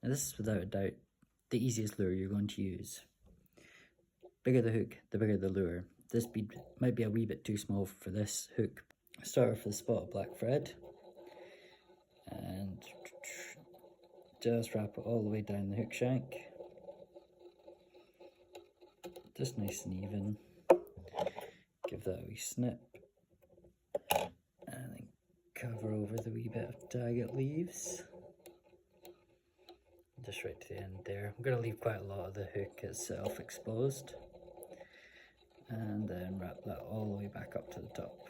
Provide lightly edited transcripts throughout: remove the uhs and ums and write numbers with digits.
Now this is without a doubt the easiest lure you're going to use. Bigger the hook, the bigger the lure. This bead might be a wee bit too small for this hook. Start off with a spot of black thread and just wrap it all the way down the hook shank. Just nice and even. Give that a wee snip and then cover over the wee bit of tag it leaves. Just right to the end there. I'm going to leave quite a lot of the hook itself exposed. And then wrap that all the way back up to the top.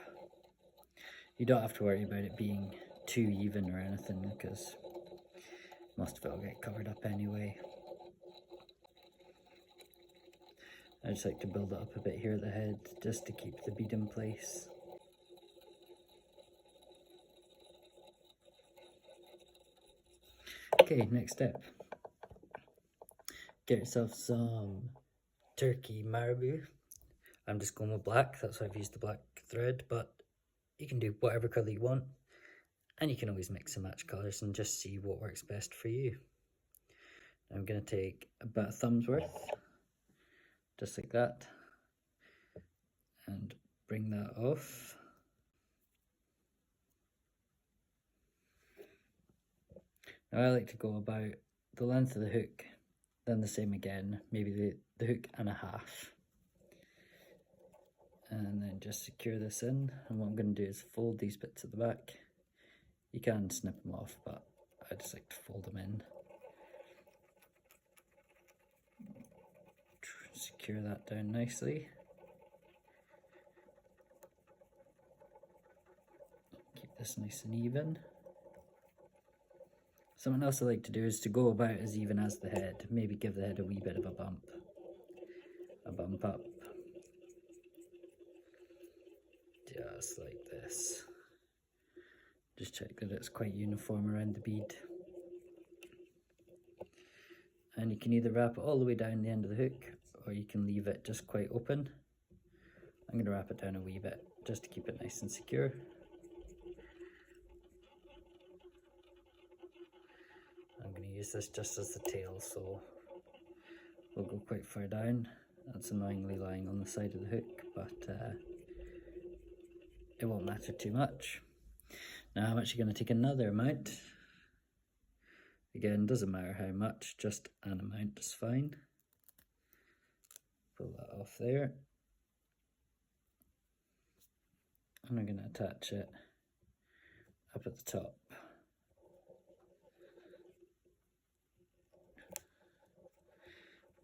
You don't have to worry about it being too even or anything, because most of it will get covered up anyway. I just like to build it up a bit here at the head, just to keep the bead in place. Okay, next step. Get yourself some turkey marabou. I'm just going with black, that's why I've used the black thread, but you can do whatever colour you want, and you can always mix and match colours and just see what works best for you. I'm going to take about a thumb's worth, just like that, and bring that off. Now I like to go about the length of the hook, then the same again, maybe the hook and a half. And then just secure this in, and what I'm going to do is fold these bits at the back. You can snip them off, but I just like to fold them in. Secure that down nicely. Keep this nice and even. Something else I like to do is to go about as even as the head. Maybe give the head a wee bit of a bump up. Just like this. Just check that it's quite uniform around the bead. And you can either wrap it all the way down the end of the hook, or you can leave it just quite open. I'm going to wrap it down a wee bit, just to keep it nice and secure. I'm going to use this just as the tail, so we'll go quite far down. That's annoyingly lying on the side of the hook, but it won't matter too much. Now I'm actually going to take another amount. Again, doesn't matter how much, just an amount is fine. Pull that off there. And I'm going to attach it up at the top.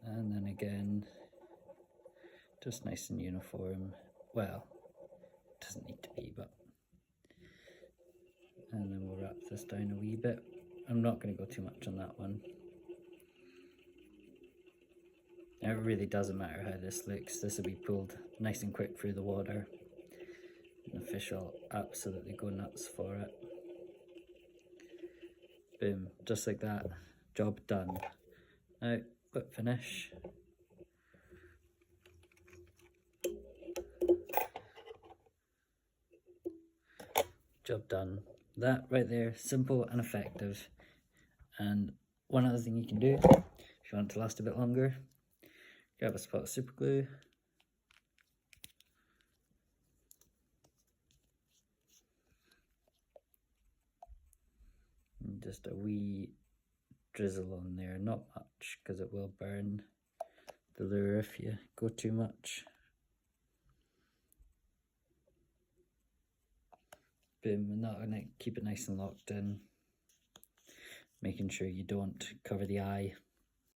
And then again, just nice and uniform. Well, it doesn't need to be, but. And then we'll wrap this down a wee bit. I'm not going to go too much on that one. Now, it really doesn't matter how this looks. This will be pulled nice and quick through the water. And the fish will absolutely go nuts for it. Boom, just like that. Job done. Now, quick finish. Job done. That right there, simple and effective. And one other thing you can do, if you want it to last a bit longer, grab a spot of super glue. And just a wee drizzle on there, not much, because it will burn the lure if you go too much. Boom, and that'll keep it nice and locked in, making sure you don't cover the eye